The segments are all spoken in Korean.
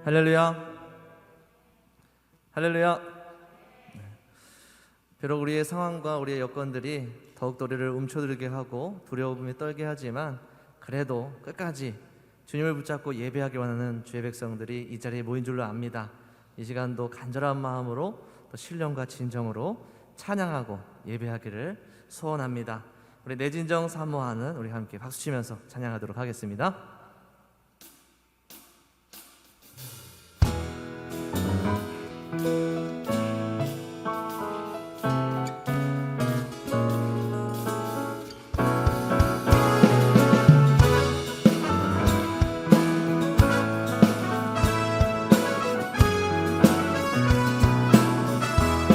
할렐루야. 할렐루야. 비록 우리의 상황과 우리의 여건들이 더욱더 우리를 움츠들게 하고 두려움에 떨게 하지만 그래도 끝까지 주님을 붙잡고 예배하기 원하는 주의 백성들이 이 자리에 모인 줄로 압니다. 이 시간도 간절한 마음으로 또 신령과 진정으로 찬양하고 예배하기를 소원합니다. 우리 내 진정 사모하는 우리 함께 박수치면서 찬양하도록 하겠습니다.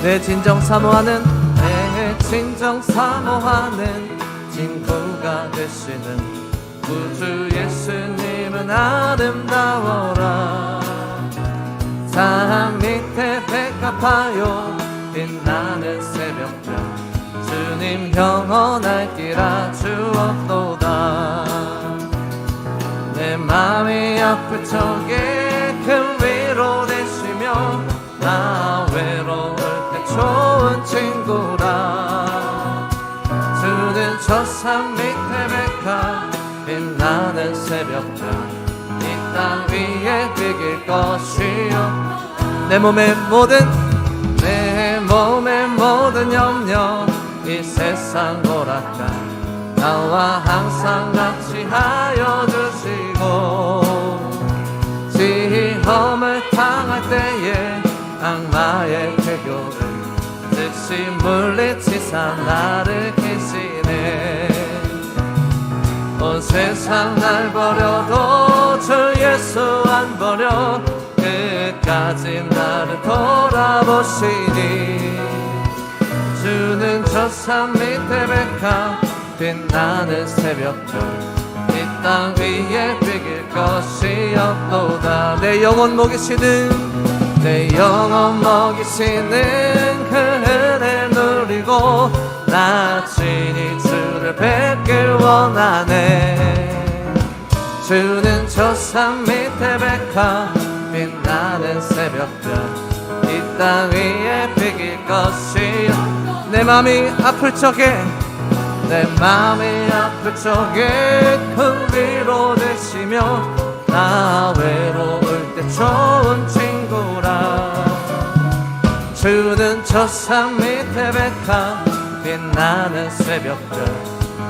내 진정 사모하는 친구가 되시는 구주 예수님은 아름다워라. 산 밑에 백합하여 빛나는 새벽별 주님 영원할 길아 주었도다. 내 맘이 아플 적에 큰 위로 되시며 나 외로울 때 좋은 친구라. 주는 저 산 밑에 백합 빛나는 새벽별 이 땅 위에 비길 것이요. 내 몸의 모든 염려 이 세상 오락가 나와 항상 같이 하여 주시고 시험을 당할 때에 악마의 태교를 즉시 물리치사 나를 계시네. 온 세상 날 버려도 주 예수 안 버려 끝까지 나를 돌아보시니. 주는 저 산 밑에 백합 빛나는 새벽별 이 땅 위에 비길 것이었도다. 내 영혼 먹이시는 그 은혜 누리고 나 친히 주를 뵙길 원하네. 주는 저 산 밑에 백합 빛나는 새벽별 이 땅 위에 비길 것이요. 내 맘이 아플 적에 큰 위로 되시며 나 외로울 때 좋은 친구라. 주는 저 산 밑에 백합 빛나는 새벽별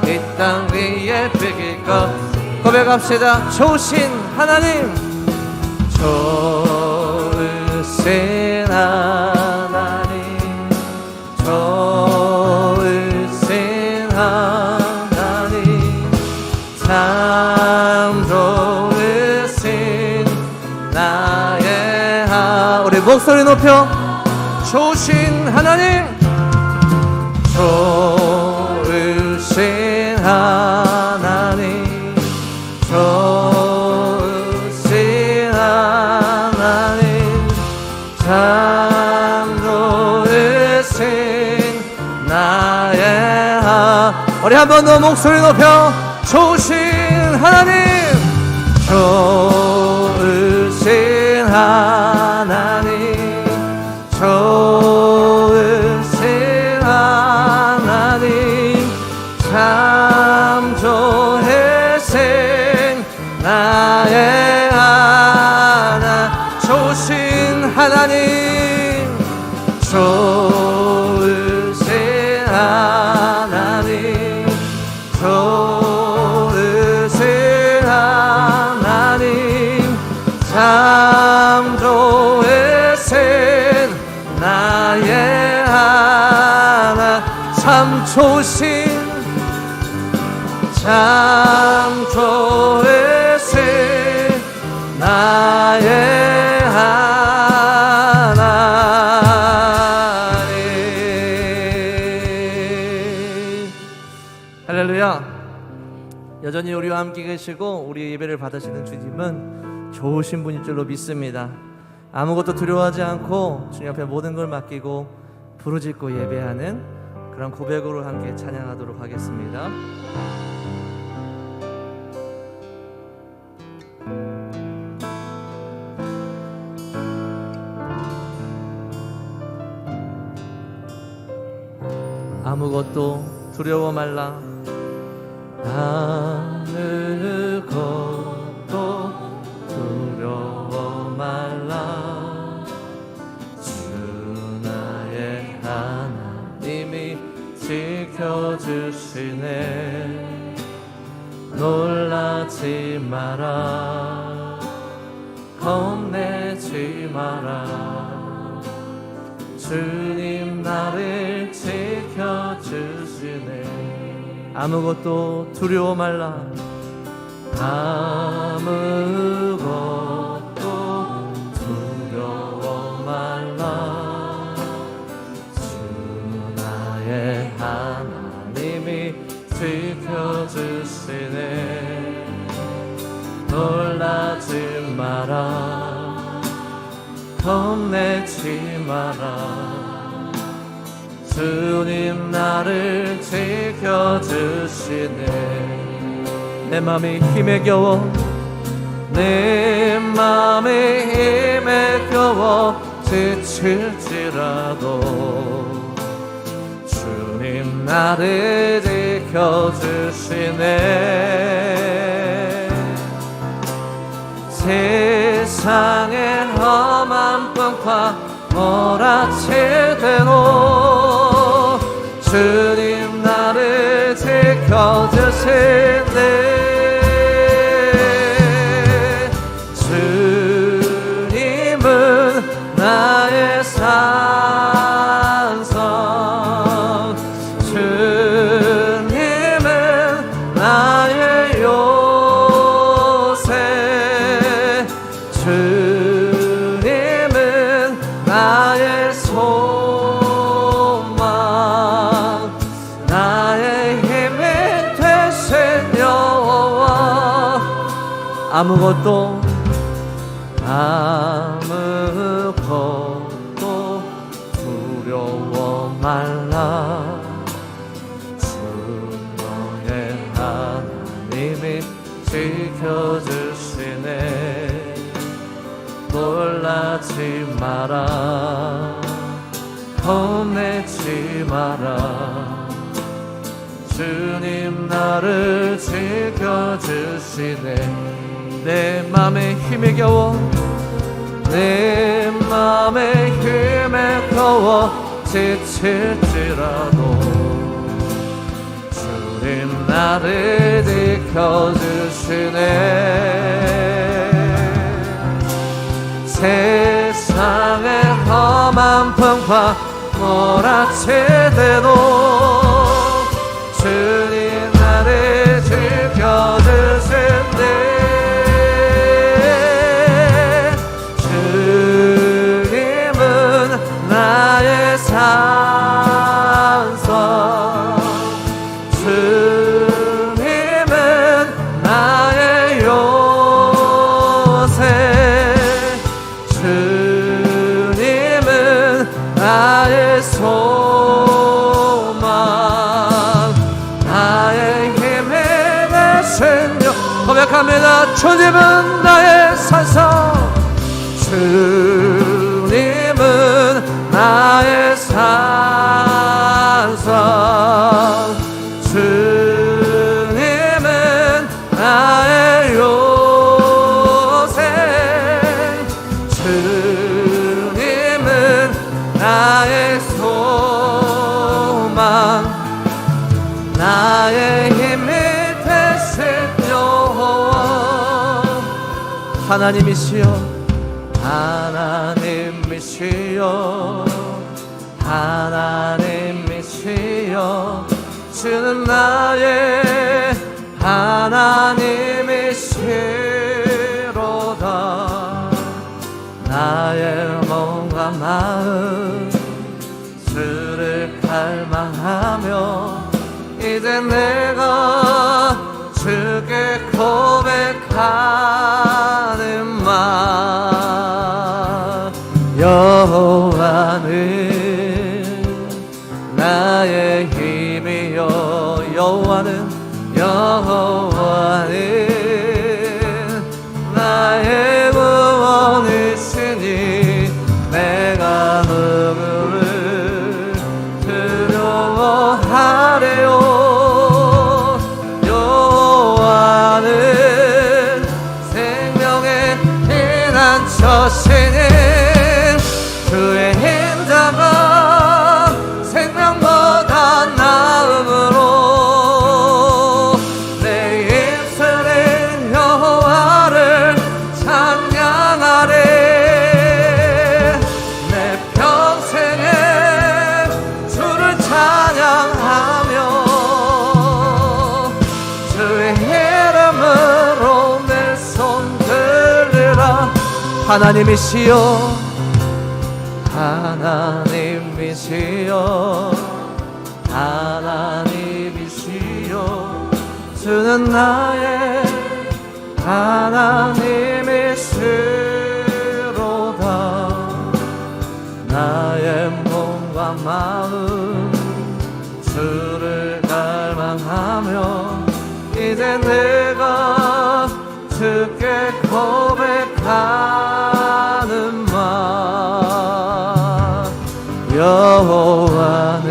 이 땅 위에 비길 것. 고백합시다. 좋으신 하나님, 좋으신 하나님, 좋으신 하나님, 참 좋으신 나의 우리 목소리 높여. 좋으신 하나님, 좋으신 하나님, 좋으신 하나님, 참 좋으신 나의 우리 한 번 더 목소리 높여. 좋으신 하나님, 좋으신 하나님, 좋으신 하나님, 참 좋으신 나의 하나. 좋으신 하나님, 좋으신 하나님, 좋으신 하나님, 참 좋으신 나의 하나. 참 좋으신 나의 하나님. 할렐루야. 여전히 우리와 함께 계시고 우리 예배를 받으시는 주님은 좋으신 분일 줄로 믿습니다. 아무것도 두려워하지 않고 주님 앞에 모든 걸 맡기고 부르짖고 예배하는 그런 고백으로 함께 찬양하도록 하겠습니다. 아무것도 두려워 말라. 아무것도 두려워 말라. 주 나의 하나님이 지켜주시네. 놀라지 마라. 겁내지 마라. 주님 나를 지켜주시네. 아무것도 두려워 말라. 아무것도 두려워 말라. 주 나의 하나님이 지켜주시네. 놀라지 마라. 겁내지 마라. 주님 나를 지켜주시네. 내 맘이 힘에 겨워, 내 맘이 힘에 겨워 지칠지라도 주님 나를 지켜주시네. 세상의 험한 풍파 몰아치대도 주님 나를 지켜주시네. 주님은 나의 산성, 주님은 나의 요새, 주님은 나의 소망, 나의 힘이 되신 여호와. 아무것도 두려워 말라. 주 너의 하나님이 지켜주시네. 놀라지 마라. 겁내지 마라. 주님 나를 지켜주시네. 내 맘에 힘에 겨워, 내 맘에 힘에 겨워 지칠지라도 주님 나를 지켜주시네. 세상의 험한 풍파 몰아치대도 주님 나를 지켜주시네. 나의 산성, 주님은 나의 요새, 주님은 나의 소망, 나의 힘이 되신 여. 고백합니다. 주님은 나의 산성, 주님은 나의 산성, 주님은 나의 요새, 주님은 나의 소망, 나의 힘이 되신 여호와. 하나님이시여, 하나님이시여, 하나님이시여, 주는 나의 하나님이시로다. 나의 몸과 마음 주를 갈망하며 이제 내가 주께 고백하는 말. 여호와는 나의 힘이요, 여호와는 나의 구원이시니 내가 누구를 두려워하리까. 피난처시니 주의 인자가 생명보다 나음으로 내 입술이 여호와를 찬양하리. 내 평생에 주를 찬양하며 주의 이름으로 내 손 들리라. 하나님이시여 하나님이시여 하나님이시여 주는 나의 하나님이시로다. 나의 몸과 마음 주를 갈망하며 이제 내가 주께 고백하는 말. 여호와는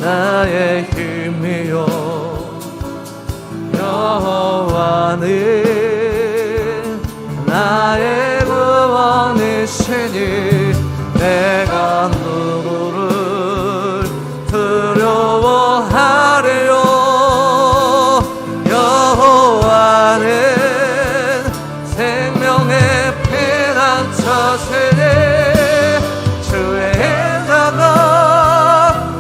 나의 힘이요 여호와는 나의 구원이시니 내가 누구를 두려워하리요. 여호와는 생명의 피난처시니 주의 인자가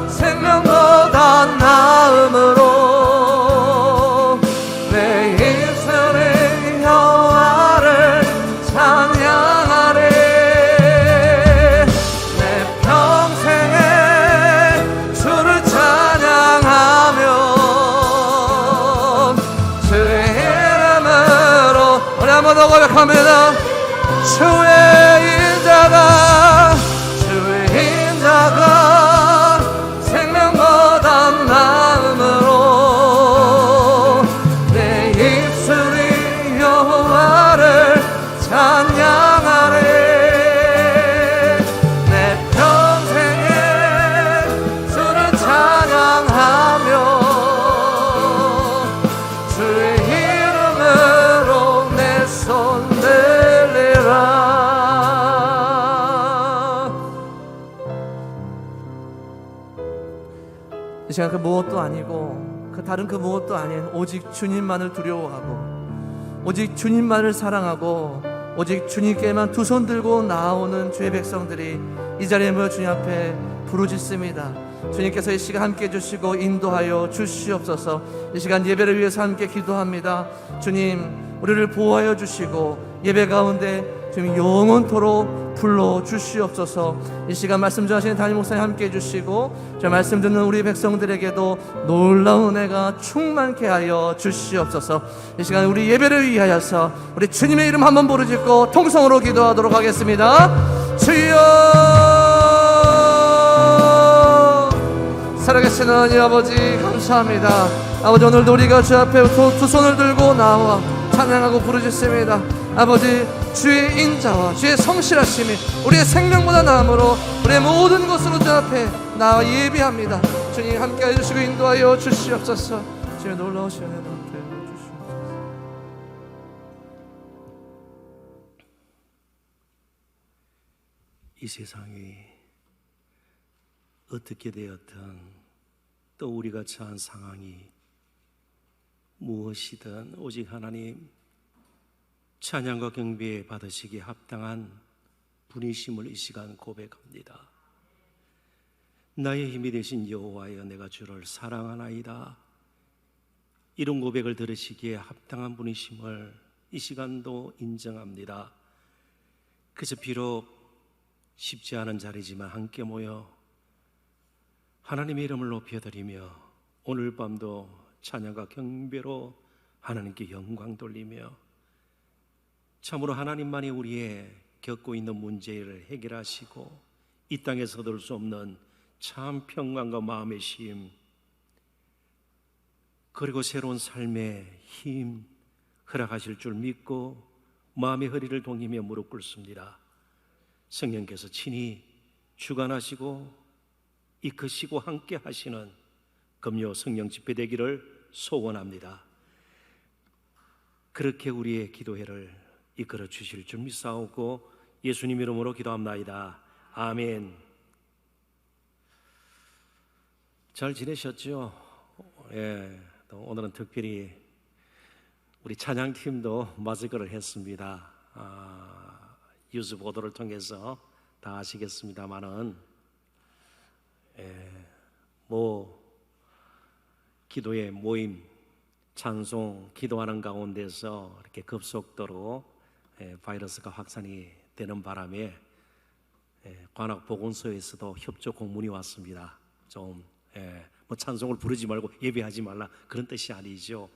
생명보다 나음으로 내 입술이 여호와를 찬양하리. 내 평생에 주를 찬양하며 주의 이름으로 우리 한 번 더 고백합니다. 주의 인자가 생명보다 나음으로 내 입술이 여호와를 찬양하리. 내 평생에 주를 찬양하며 주의 이름으로 내 손 들리라. 이 시간 그 무엇도 아니고 그 다른 그 무엇도 아닌 오직 주님만을 두려워하고 오직 주님만을 사랑하고 오직 주님께만 두 손 들고 나오는 주의 백성들이 이 자리에 모여 주님 앞에 부르짖습니다. 주님께서 이 시간 함께 해주시고 인도하여 주시옵소서. 이 시간 예배를 위해서 함께 기도합니다. 주님 우리를 보호하여 주시고 예배 가운데 주님 영원토록 불러 주시옵소서. 이 시간 말씀 전하시는 담임 목사님 함께 해주시고 저 말씀 듣는 우리 백성들에게도 놀라운 은혜가 충만케 하여 주시옵소서. 이 시간 우리 예배를 위하여서 우리 주님의 이름 한번 부르짖고 통성으로 기도하도록 하겠습니다. 주여 살아계신 하나님 아버지 감사합니다. 아버지 오늘도 우리가 주 앞에 두 손을 들고 나와 찬양하고 부르짖습니다. 아버지 주의 인자와 주의 성실하심이 우리의 생명보다 나음으로 우리의 모든 것으로 주 앞에 나와 예비합니다. 주님 함께 해주시고 인도하여 주시옵소서. 주의 놀라우신 은혜 함께 주시옵소서. 이 세상이 어떻게 되었든 또 우리가 처한 상황이 무엇이든 오직 하나님 찬양과 경배 받으시기에 합당한 분이심을 이 시간 고백합니다. 나의 힘이 되신 여호와여 내가 주를 사랑하나이다. 이런 고백을 들으시기에 합당한 분이심을 이 시간도 인정합니다. 그래서 비록 쉽지 않은 자리지만 함께 모여 하나님의 이름을 높여드리며 오늘 밤도 찬양과 경배로 하나님께 영광 돌리며 참으로 하나님만이 우리의 겪고 있는 문제를 해결하시고 이 땅에서 얻을 수 없는 참 평강과 마음의 쉼 그리고 새로운 삶의 힘 허락하실 줄 믿고 마음의 허리를 동이며 무릎 꿇습니다. 성령께서 친히 주관하시고 이끄시고 함께 하시는 금요 성령 집회 되기를 소원합니다. 그렇게 우리의 기도회를 이끌어 주실 줄 믿사오고 예수님 이름으로 기도합나이다. 아멘. 잘 지내셨죠? 예, 또 오늘은 특별히 우리 찬양팀도 마스크를 했습니다. 뉴스 보도를 통해서 다 아시겠습니다만은 기도의 모임, 찬송, 기도하는 가운데서 이렇게 급속도로 바이러스가 확산이 되는 바람에 관악 보건소에서도 협조 공문이 왔습니다. 뭐 찬송을 부르지 말고 예배하지 말라 그런 뜻이 아니죠.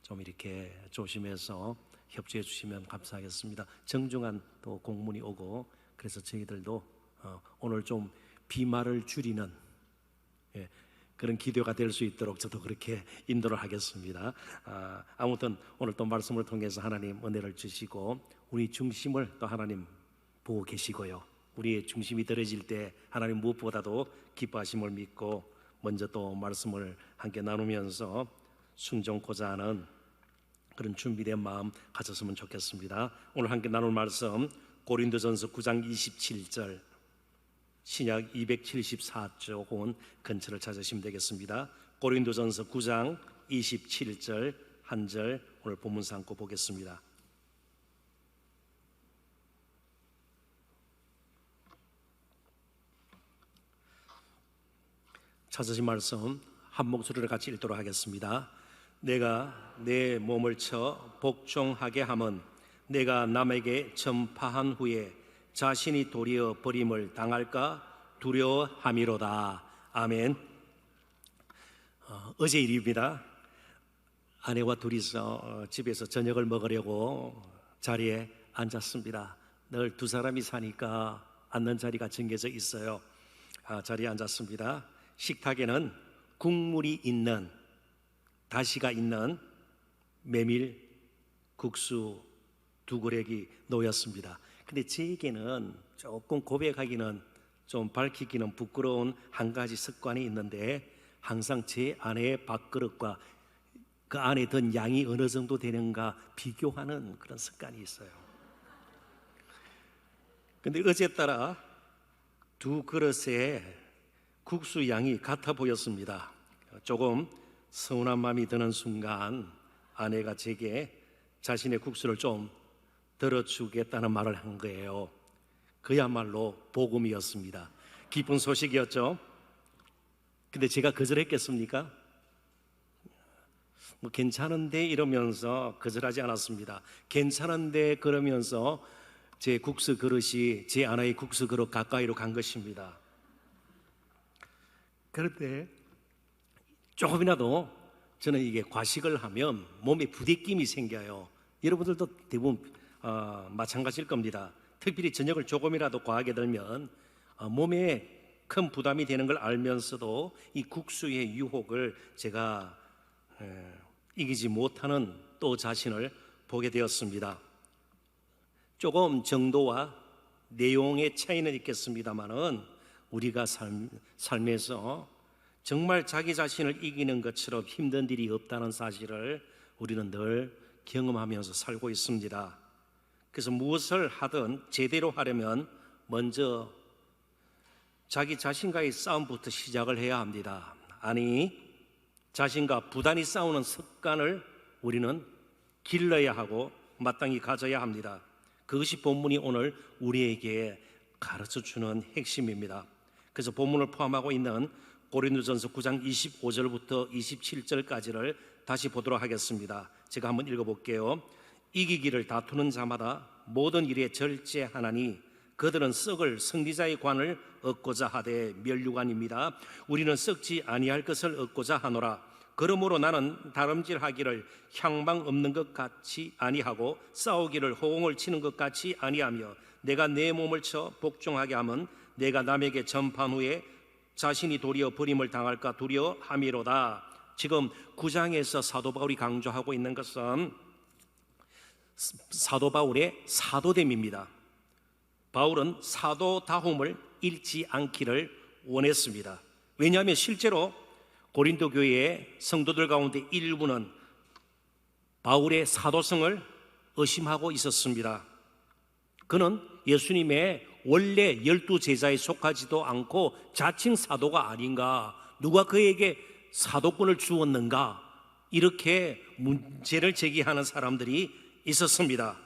좀 이렇게 조심해서 협조해 주시면 감사하겠습니다. 정중한 또 공문이 오고 그래서 저희들도 오늘 좀 비말을 줄이는 그런 기도가 될 수 있도록 저도 그렇게 인도를 하겠습니다. 아무튼 오늘 또 말씀을 통해서 하나님 은혜를 주시고 우리 중심을 또 하나님 보고 계시고요. 우리의 중심이 들어질 때 하나님 무엇보다도 기뻐하심을 믿고 먼저 또 말씀을 함께 나누면서 순종코자 하는 그런 준비된 마음 가졌으면 좋겠습니다. 오늘 함께 나눌 말씀 고린도전서 9장 27절 신약 274조 혹은 근처를 찾으시면 되겠습니다. 고린도전서 9장 27절 한 절 오늘 본문 삼고 보겠습니다. 찾으신 말씀 한 목소리를 같이 읽도록 하겠습니다. 내가 내 몸을 쳐 복종하게 함은 내가 남에게 전파한 후에 자신이 도리어 버림을 당할까 두려워함이로다. 아멘. 어제 일입니다. 아내와 둘이서 집에서 저녁을 먹으려고 자리에 앉았습니다. 늘 두 사람이 사니까 앉는 자리가 정해져 있어요. 자리에 앉았습니다. 식탁에는 국물이 있는 다시가 있는 메밀 국수 두 그릇이 놓였습니다. 근데 제게는 조금 고백하기는 좀 밝히기는 부끄러운 한 가지 습관이 있는데 항상 제 아내의 밥그릇과 그 안에 든 양이 어느 정도 되는가 비교하는 그런 습관이 있어요. 근데 어제 따라 두 그릇의 국수 양이 같아 보였습니다. 조금 서운한 마음이 드는 순간 아내가 제게 자신의 국수를 좀 덜어주겠다는 말을 한 거예요. 그야말로 복음이었습니다. 기쁜 소식이었죠. 근데 제가 거절했겠습니까? 뭐 괜찮은데 이러면서 거절하지 않았습니다. 괜찮은데 그러면서 제 국수 그릇이 제 아내의 국수 그릇 가까이로 간 것입니다. 그런데 조금이라도 저는 이게 과식을 하면 몸에 부대낌이 생겨요. 여러분들도 대부분 마찬가지일 겁니다. 특별히 저녁을 조금이라도 과하게 들면 몸에 큰 부담이 되는 걸 알면서도 이 국수의 유혹을 제가 이기지 못하는 또 자신을 보게 되었습니다. 조금 정도와 내용의 차이는 있겠습니다만은 우리가 삶에서 정말 자기 자신을 이기는 것처럼 힘든 일이 없다는 사실을 우리는 늘 경험하면서 살고 있습니다. 그래서 무엇을 하든 제대로 하려면 먼저 자기 자신과의 싸움부터 시작을 해야 합니다. 아니, 자신과 부단히 싸우는 습관을 우리는 길러야 하고 마땅히 가져야 합니다. 그것이 본문이 오늘 우리에게 가르쳐주는 핵심입니다. 그래서 본문을 포함하고 있는 고린도전서 9장 25절부터 27절까지를 다시 보도록 하겠습니다. 제가 한번 읽어볼게요. 이기기를 다투는 자마다 모든 일에 절제하나니 그들은 썩을 승리자의 관을 얻고자 하되 면류관입니다. 우리는 썩지 아니할 것을 얻고자 하노라. 그러므로 나는 다름질하기를 향방 없는 것 같이 아니하고 싸우기를 호응을 치는 것 같이 아니하며 내가 내 몸을 쳐 복종하게 하면 내가 남에게 전판 후에 자신이 도리어 버림을 당할까 두려워함이로다. 지금 9장에서 사도 바울이 강조하고 있는 것은 사도 바울의 사도됨입니다. 바울은 사도다움을 잃지 않기를 원했습니다. 왜냐하면 실제로 고린도 교회의 성도들 가운데 일부는 바울의 사도성을 의심하고 있었습니다. 그는 예수님의 원래 12제자에 속하지도 않고 자칭 사도가 아닌가, 누가 그에게 사도권을 주었는가, 이렇게 문제를 제기하는 사람들이 있었습니다.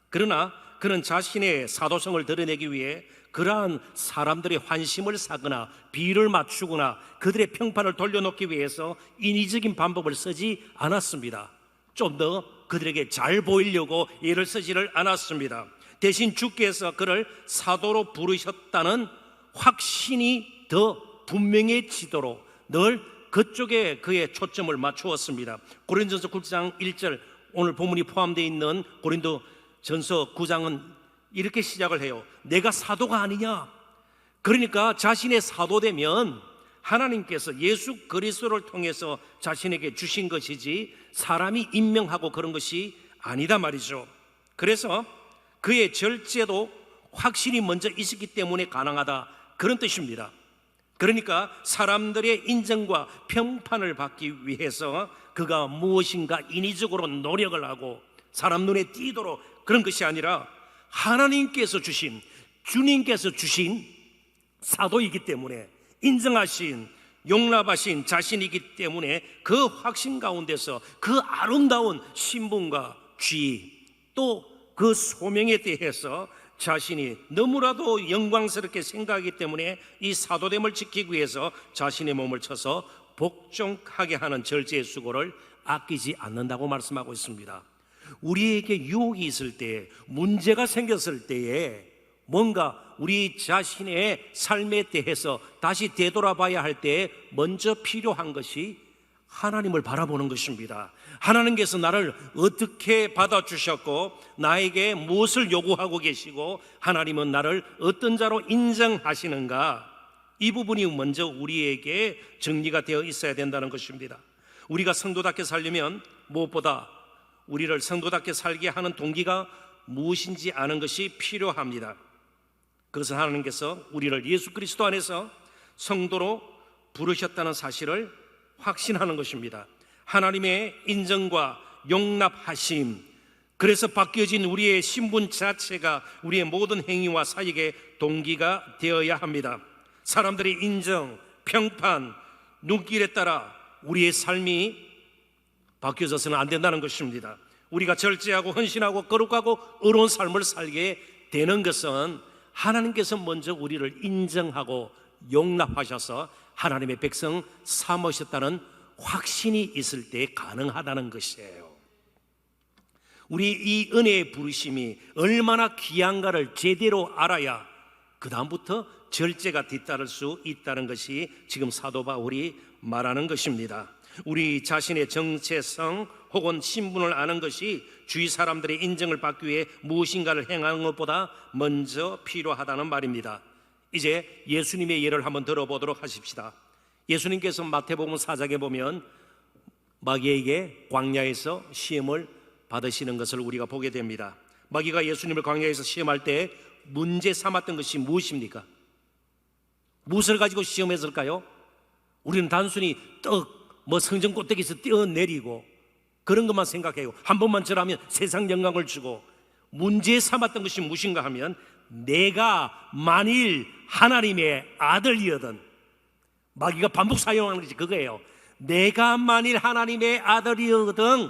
그러나 그는 자신의 사도성을 드러내기 위해 그러한 사람들의 환심을 사거나 비를 맞추거나 그들의 평판을 돌려놓기 위해서 인위적인 방법을 쓰지 않았습니다. 좀 더 그들에게 잘 보이려고 애를 쓰지를 않았습니다. 대신 주께서 그를 사도로 부르셨다는 확신이 더 분명해지도록 늘 그쪽에 그의 초점을 맞추었습니다. 고린도전서 9장 1절, 오늘 본문이 포함되어 있는 고린도전서 9장은 이렇게 시작을 해요. 내가 사도가 아니냐? 그러니까 자신의 사도되면 하나님께서 예수 그리스도를 통해서 자신에게 주신 것이지 사람이 임명하고 그런 것이 아니다 말이죠. 그래서 그의 절제도 확신이 먼저 있었기 때문에 가능하다, 그런 뜻입니다. 그러니까 사람들의 인정과 평판을 받기 위해서 그가 무엇인가 인위적으로 노력을 하고 사람 눈에 띄도록 그런 것이 아니라 하나님께서 주신, 주님께서 주신 사도이기 때문에, 인정하신, 용납하신 자신이기 때문에 그 확신 가운데서 그 아름다운 신분과 지위, 또 그 소명에 대해서 자신이 너무나도 영광스럽게 생각하기 때문에 이 사도됨을 지키기 위해서 자신의 몸을 쳐서 복종하게 하는 절제의 수고를 아끼지 않는다고 말씀하고 있습니다. 우리에게 유혹이 있을 때, 문제가 생겼을 때에 뭔가 우리 자신의 삶에 대해서 다시 되돌아봐야 할 때 먼저 필요한 것이 하나님을 바라보는 것입니다. 하나님께서 나를 어떻게 받아주셨고 나에게 무엇을 요구하고 계시고 하나님은 나를 어떤 자로 인정하시는가, 이 부분이 먼저 우리에게 정리가 되어 있어야 된다는 것입니다. 우리가 성도답게 살려면 무엇보다 우리를 성도답게 살게 하는 동기가 무엇인지 아는 것이 필요합니다. 그것은 하나님께서 우리를 예수 그리스도 안에서 성도로 부르셨다는 사실을 확신하는 것입니다. 하나님의 인정과 용납하심, 그래서 바뀌어진 우리의 신분 자체가 우리의 모든 행위와 사역의 동기가 되어야 합니다. 사람들의 인정, 평판, 눈길에 따라 우리의 삶이 바뀌어져서는 안 된다는 것입니다. 우리가 절제하고 헌신하고 거룩하고 의로운 삶을 살게 되는 것은 하나님께서 먼저 우리를 인정하고 용납하셔서 하나님의 백성 삼으셨다는 확신이 있을 때 가능하다는 것이에요. 우리 이 은혜의 부르심이 얼마나 귀한가를 제대로 알아야 그 다음부터 절제가 뒤따를 수 있다는 것이 지금 사도 바울이 말하는 것입니다. 우리 자신의 정체성 혹은 신분을 아는 것이 주위 사람들의 인정을 받기 위해 무엇인가를 행하는 것보다 먼저 필요하다는 말입니다. 이제 예수님의 예를 한번 들어보도록 하십시다. 예수님께서 마태복음 4장에 보면 마귀에게 광야에서 시험을 받으시는 것을 우리가 보게 됩니다. 마귀가 예수님을 광야에서 시험할 때 문제 삼았던 것이 무엇입니까? 무엇을 가지고 시험했을까요? 우리는 단순히 성전 꼭대기에서 뛰어내리고 그런 것만 생각해요. 한 번만 절하면 세상 영광을 주고, 문제 삼았던 것이 무엇인가 하면 내가 만일 하나님의 아들이거든, 마귀가 반복 사용하는 것이 그거예요. 내가 만일 하나님의 아들이거든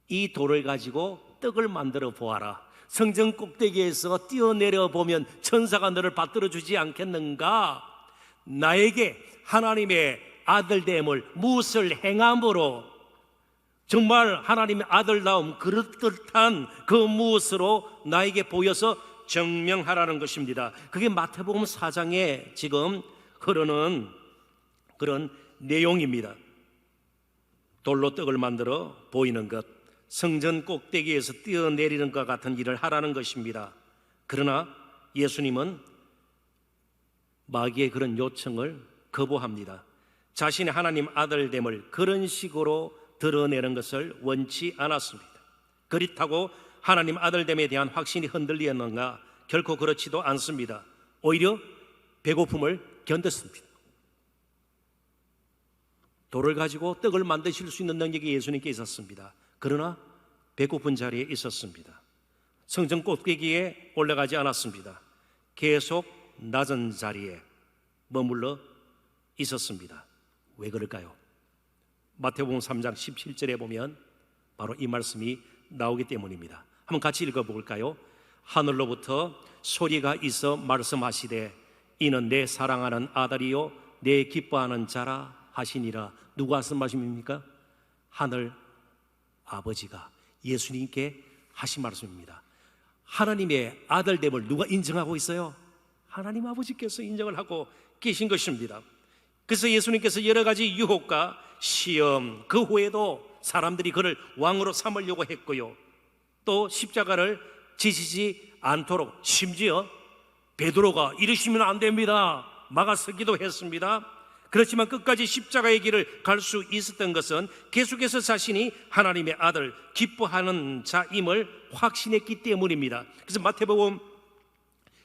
이 돌을 가지고 떡을 만들어 보아라. 성전 꼭대기에서 뛰어내려 보면 천사가 너를 받들어 주지 않겠는가? 나에게 하나님의 아들됨을 무엇을 행함으로, 정말 하나님의 아들다움 그럴듯한 그 무엇으로 나에게 보여서 증명하라는 것입니다. 그게 마태복음 4장에 지금 흐르는 그런 내용입니다. 돌로 떡을 만들어 보이는 것, 성전 꼭대기에서 뛰어내리는 것 같은 일을 하라는 것입니다. 그러나 예수님은 마귀의 그런 요청을 거부합니다. 자신의 하나님 아들됨을 그런 식으로 드러내는 것을 원치 않았습니다. 그렇다고 하나님 아들됨에 대한 확신이 흔들리었는가? 결코 그렇지도 않습니다. 오히려 배고픔을 견뎠습니다. 돌을 가지고 떡을 만드실 수 있는 능력이 예수님께 있었습니다. 그러나 배고픈 자리에 있었습니다. 성전 꼭대기에 올라가지 않았습니다. 계속 낮은 자리에 머물러 있었습니다. 왜 그럴까요? 마태복음 3장 17절에 보면 바로 이 말씀이 나오기 때문입니다. 한번 같이 읽어볼까요? 하늘로부터 소리가 있어 말씀하시되 이는 내 사랑하는 아들이요 내 기뻐하는 자라 하시니라. 누가 하신 말씀입니까? 하늘 아버지가 예수님께 하신 말씀입니다. 하나님의 아들됨을 누가 인정하고 있어요? 하나님 아버지께서 인정을 하고 계신 것입니다. 그래서 예수님께서 여러 가지 유혹과 시험, 그 후에도 사람들이 그를 왕으로 삼으려고 했고요, 또 십자가를 지시지 않도록 심지어 베드로가 이러시면 안 됩니다 막아서기도 했습니다. 그렇지만 끝까지 십자가의 길을 갈 수 있었던 것은 계속해서 자신이 하나님의 아들, 기뻐하는 자임을 확신했기 때문입니다. 그래서 마태복음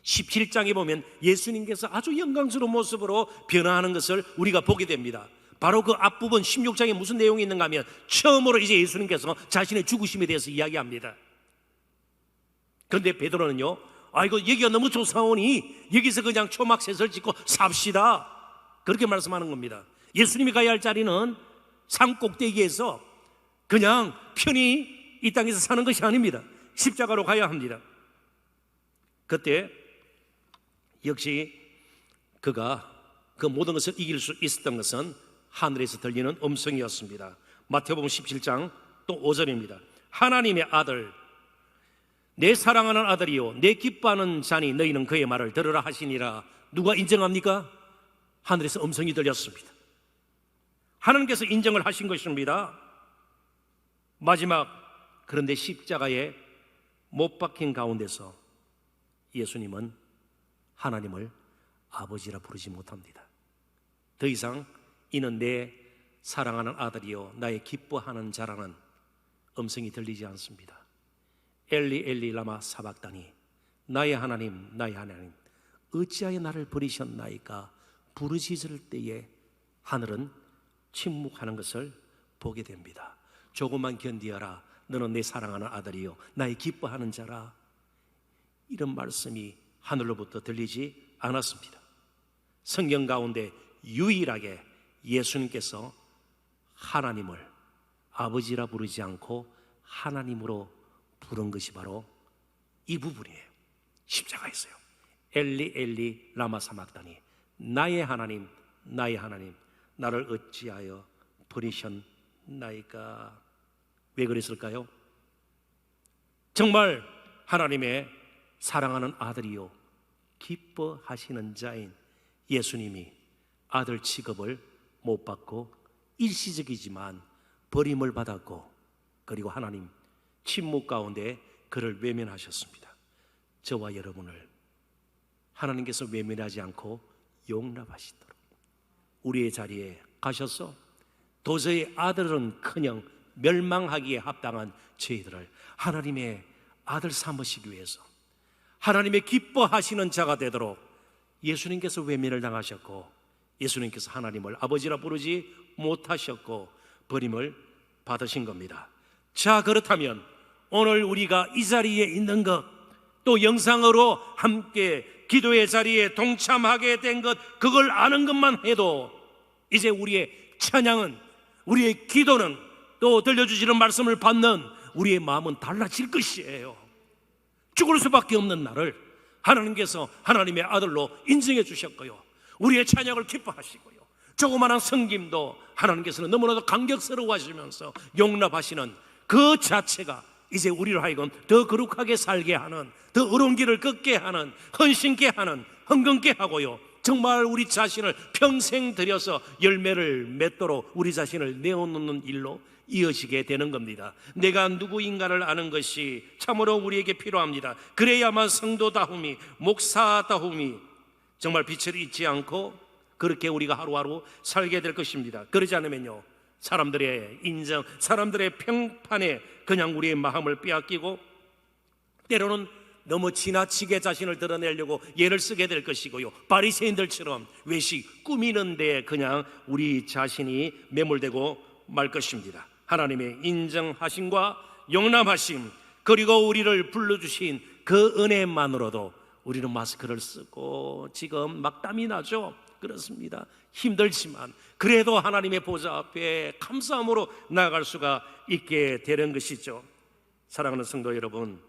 17장에 보면 예수님께서 아주 영광스러운 모습으로 변화하는 것을 우리가 보게 됩니다. 바로 그 앞부분 16장에 무슨 내용이 있는가 하면 처음으로 이제 예수님께서 자신의 죽으심에 대해서 이야기합니다. 그런데 베드로는요, 이거 여기가 너무 좋사오니 여기서 그냥 초막셋을 짓고 삽시다, 그렇게 말씀하는 겁니다. 예수님이 가야 할 자리는 산 꼭대기에서 그냥 편히 이 땅에서 사는 것이 아닙니다. 십자가로 가야 합니다. 그때 역시 그가 그 모든 것을 이길 수 있었던 것은 하늘에서 들리는 음성이었습니다. 마태복음 17장 또 5절입니다. 하나님의 아들, 내 사랑하는 아들이요 내 기뻐하는 자니 너희는 그의 말을 들으라 하시니라. 누가 인정합니까? 하늘에서 음성이 들렸습니다. 하나님께서 인정을 하신 것입니다. 마지막, 그런데 십자가에 못 박힌 가운데서 예수님은 하나님을 아버지라 부르지 못합니다. 더 이상 이는 내 사랑하는 아들이요 나의 기뻐하는 자라는 음성이 들리지 않습니다. 엘리 엘리 라마 사박다니, 나의 하나님 나의 하나님 어찌하여 나를 버리셨나이까 부르짖을 때에 하늘은 침묵하는 것을 보게 됩니다. 조금만 견디어라, 너는 내 사랑하는 아들이요 나의 기뻐하는 자라. 이런 말씀이 하늘로부터 들리지 않았습니다. 성경 가운데 유일하게 예수님께서 하나님을 아버지라 부르지 않고 하나님으로 부른 것이 바로 이 부분이에요. 십자가에서요. 엘리 엘리 라마 사막다니, 나의 하나님 나의 하나님 나를 어찌하여 버리셨나이까. 왜 그랬을까요? 정말 하나님의 사랑하는 아들이요 기뻐하시는 자인 예수님이 아들 취급을 못 받고 일시적이지만 버림을 받았고, 그리고 하나님 침묵 가운데 그를 외면하셨습니다. 저와 여러분을 하나님께서 외면하지 않고 용납하시도록 우리의 자리에 가셔서 도저히 아들은커녕 멸망하기에 합당한 저희들을 하나님의 아들 삼으시기 위해서 하나님의 기뻐하시는 자가 되도록 예수님께서 외면을 당하셨고, 예수님께서 하나님을 아버지라 부르지 못하셨고 버림을 받으신 겁니다. 자, 그렇다면 오늘 우리가 이 자리에 있는 것, 또 영상으로 함께 기도의 자리에 동참하게 된 것, 그걸 아는 것만 해도 이제 우리의 찬양은, 우리의 기도는, 또 들려주시는 말씀을 받는 우리의 마음은 달라질 것이에요. 죽을 수밖에 없는 나를 하나님께서 하나님의 아들로 인정해 주셨고요, 우리의 찬양을 기뻐하시고요, 조그마한 섬김도 하나님께서는 너무나도 감격스러워 하시면서 용납하시는 그 자체가 이제 우리를 하여금 더 거룩하게 살게 하는, 더 어려운 길을 걷게 하는, 헌신케 하는, 흥건케 하고요, 정말 우리 자신을 평생 들여서 열매를 맺도록 우리 자신을 내어놓는 일로 이어지게 되는 겁니다. 내가 누구인가를 아는 것이 참으로 우리에게 필요합니다. 그래야만 성도다움이, 목사다움이 정말 빛을 잊지 않고 그렇게 우리가 하루하루 살게 될 것입니다. 그러지 않으면요, 사람들의 인정, 사람들의 평판에 그냥 우리의 마음을 빼앗기고, 때로는 너무 지나치게 자신을 드러내려고 예를 쓰게 될 것이고요, 바리새인들처럼 외식 꾸미는 데 그냥 우리 자신이 매몰되고 말 것입니다. 하나님의 인정하심과 용납하심, 그리고 우리를 불러주신 그 은혜만으로도 우리는 마스크를 쓰고 지금 막 땀이 나죠. 그렇습니다. 힘들지만 그래도 하나님의 보좌 앞에 감사함으로 나아갈 수가 있게 되는 것이죠. 사랑하는 성도 여러분,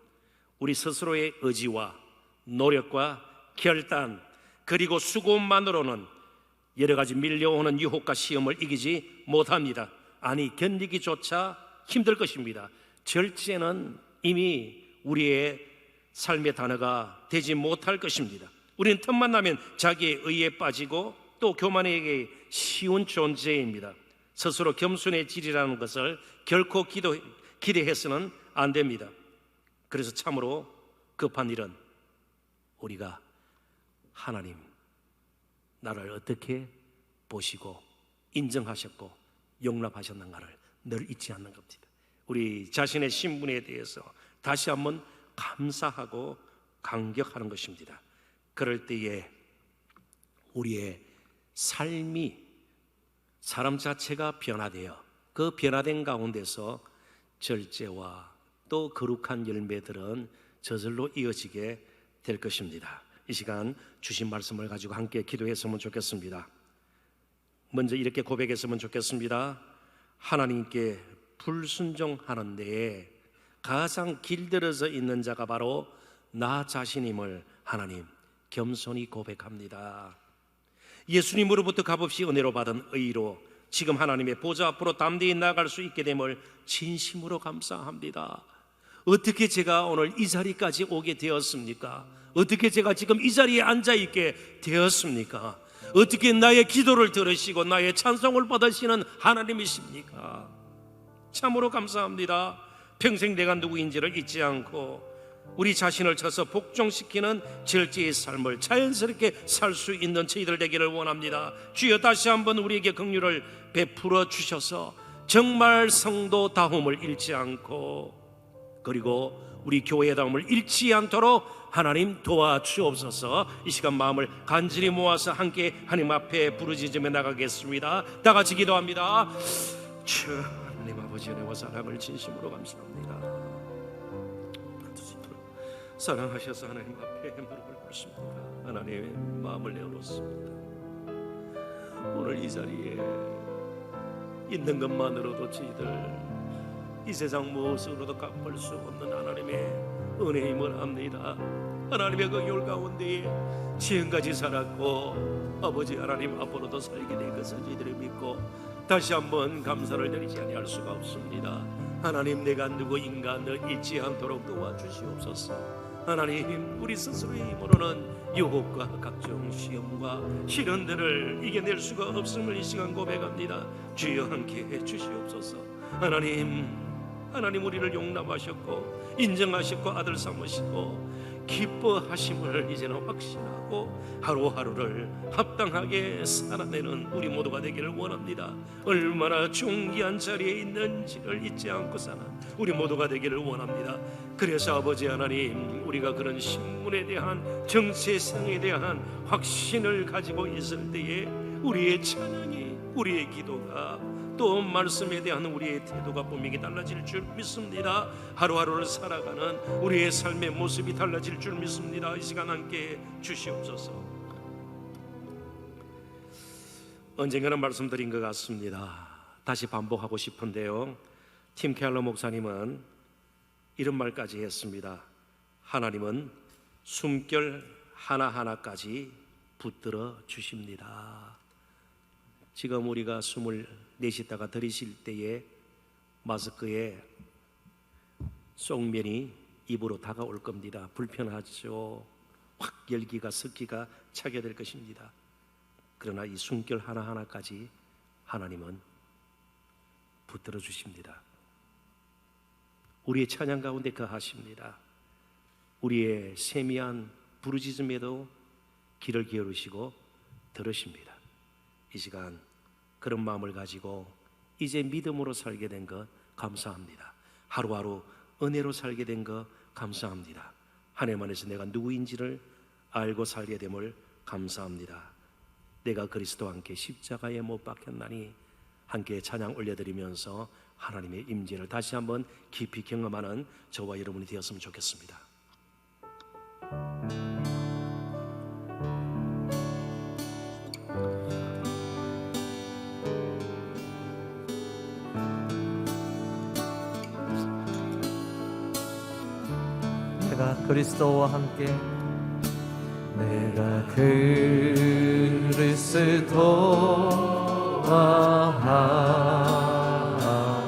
우리 스스로의 의지와 노력과 결단 그리고 수고만으로는 여러 가지 밀려오는 유혹과 시험을 이기지 못합니다. 아니, 견디기조차 힘들 것입니다. 절제는 이미 우리의 삶의 단어가 되지 못할 것입니다. 우리는 틈만 나면 자기의 의에 빠지고 또 교만에게 쉬운 존재입니다. 스스로 겸손해지리라는 것을 결코 기대해서는 안 됩니다. 그래서 참으로 급한 일은 우리가 하나님 나를 어떻게 보시고 인정하셨고 용납하셨는가를 늘 잊지 않는 겁니다. 우리 자신의 신분에 대해서 다시 한번 감사하고 감격하는 것입니다. 그럴 때에 우리의 삶이 사람 자체가 변화되어 그 변화된 가운데서 절제와 또 거룩한 열매들은 저절로 이어지게 될 것입니다. 이 시간 주신 말씀을 가지고 함께 기도했으면 좋겠습니다. 먼저 이렇게 고백했으면 좋겠습니다. 하나님께 불순종하는 데에 가장 길들여져 있는 자가 바로 나 자신임을 하나님 겸손히 고백합니다. 예수님으로부터 값없이 은혜로 받은 의로 지금 하나님의 보좌 앞으로 담대히 나아갈 수 있게 됨을 진심으로 감사합니다. 어떻게 제가 오늘 이 자리까지 오게 되었습니까? 어떻게 제가 지금 이 자리에 앉아 있게 되었습니까? 어떻게 나의 기도를 들으시고 나의 찬송을 받으시는 하나님이십니까? 참으로 감사합니다. 평생 내가 누구인지를 잊지 않고 우리 자신을 쳐서 복종시키는 절제의 삶을 자연스럽게 살 수 있는 저희들 되기를 원합니다. 주여, 다시 한번 우리에게 긍휼을 베풀어 주셔서 정말 성도다움을 잃지 않고 그리고 우리 교회다움을 잃지 않도록 하나님 도와주옵소서. 이 시간 마음을 간절히 모아서 함께 하나님 앞에 부르짖으며 나가겠습니다. 다 같이 기도합니다. 주 하나님 아버지 은혜와 사랑을 진심으로 감사합니다. 사랑하셔서 하나님 앞에 무릎을 꿇습니다. 하나님 마음을 내어놓습니다. 오늘 이 자리에 있는 것만으로도 저희들 이 세상 무엇으로도 갚을 수 없는 하나님의 은혜임을 압니다. 하나님의 그 율 가운데에 지금까지 살았고 아버지 하나님 앞으로도 살게 될 것을 저희들이 믿고 다시 한번 감사를 드리지 아니할 수가 없습니다. 하나님, 내가 누구 인간을 잊지 않도록 도와주시옵소서. 하나님, 우리 스스로의 힘으로는 유혹과 각종 시험과 시련들을 이겨낼 수가 없음을 이 시간 고백합니다. 주여 함께 해주시옵소서. 하나님 우리를 용납하셨고 인정하셨고 아들 삼으시고 기뻐하심을 이제는 확신하고 하루하루를 합당하게 살아내는 우리 모두가 되기를 원합니다. 얼마나 존귀한 자리에 있는지를 잊지 않고 사는 우리 모두가 되기를 원합니다. 그래서 아버지 하나님, 우리가 그런 신분에 대한 정체성에 대한 확신을 가지고 있을 때에 우리의 찬양이, 우리의 기도가, 또 말씀에 대한 우리의 태도가 분명히 달라질 줄 믿습니다. 하루하루를 살아가는 우리의 삶의 모습이 달라질 줄 믿습니다. 이 시간 함께 주시옵소서. 언젠가는 말씀드린 것 같습니다. 다시 반복하고 싶은데요, 팀 켈러 목사님은 이런 말까지 했습니다. 하나님은 숨결 하나하나까지 붙들어 주십니다. 지금 우리가 숨을 내쉬다가 들이쉴 때에 마스크에 속면이 입으로 다가올 겁니다. 불편하죠. 확 열기가 습기가 차게 될 것입니다. 그러나 이 숨결 하나하나까지 하나님은 붙들어 주십니다. 우리의 찬양 가운데 거하십니다. 우리의 세미한 부르짖음에도 귀를 기울이시고 들으십니다. 이 시간 그런 마음을 가지고 이제 믿음으로 살게 된 것 감사합니다. 하루하루 은혜로 살게 된 것 감사합니다. 하나님 안에서 내가 누구인지를 알고 살게 됨을 감사합니다. 내가 그리스도와 함께 십자가에 못 박혔나니 함께 찬양 올려드리면서 하나님의 임재를 다시 한번 깊이 경험하는 저와 여러분이 되었으면 좋겠습니다. 내가 그리스도와 함께, 내가 그리스도와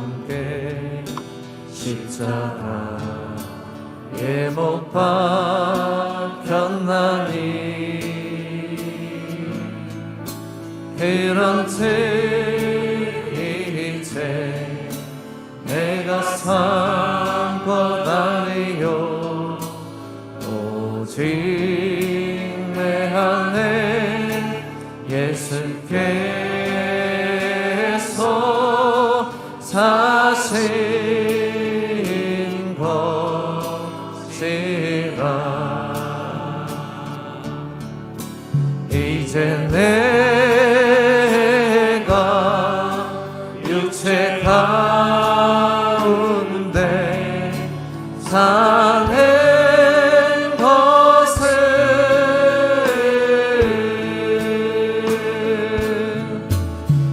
함께 십자가에 못 박혔나니, 그런즉 이제 내가 산 것 아니요 오직 내 안에 예수께서 사신 것이라. 이제 내가 육체 가운데 사는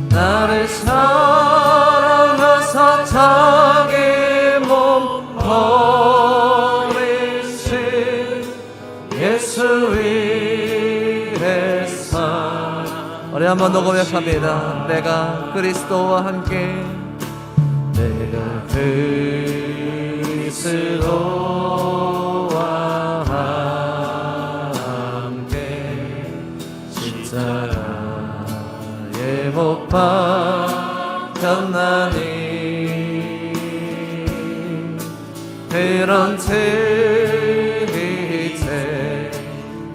나를 사랑하사 자기 몸 버리신 예수 위에 사. 우리 한 번 더 고백합니다. 내가 그리스도와 함께, 내가 그리스도와 함께 십자가에 못 박혔나니, 그런즉 이제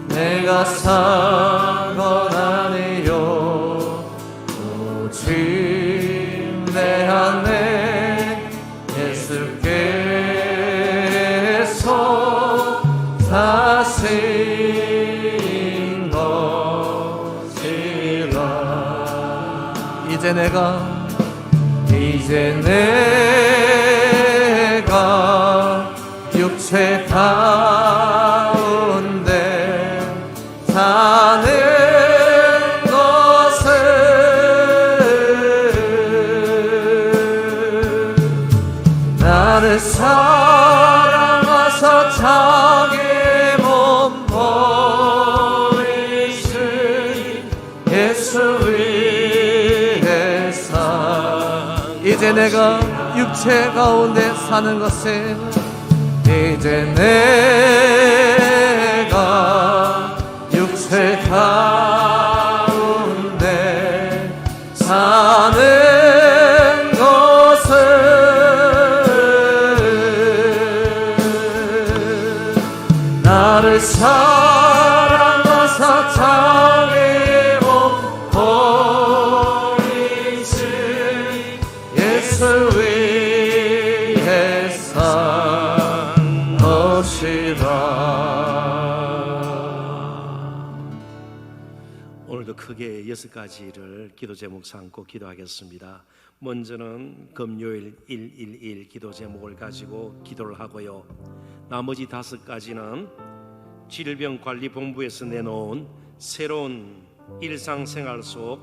내가 산 것 아니요 오직 내 안에 예수께서 사신 것이라. 이제 내가 육체 가운데 사는 것은 나를 사랑하사 자기 몸 버리신 예수 위에 사. 이제 내가 육체 가운데 사는 것은, 이제 내가 육체 가운데 사는 것은 나를 사랑하사 자기 몸 버리신 예수 위에 산 것이라. 오늘도 크게 6가지를 기도 제목 삼고 기도하겠습니다. 먼저는 금요일 111 기도 제목을 가지고 기도를 하고요, 나머지 5가지는 질병관리본부에서 내놓은 새로운 일상생활 속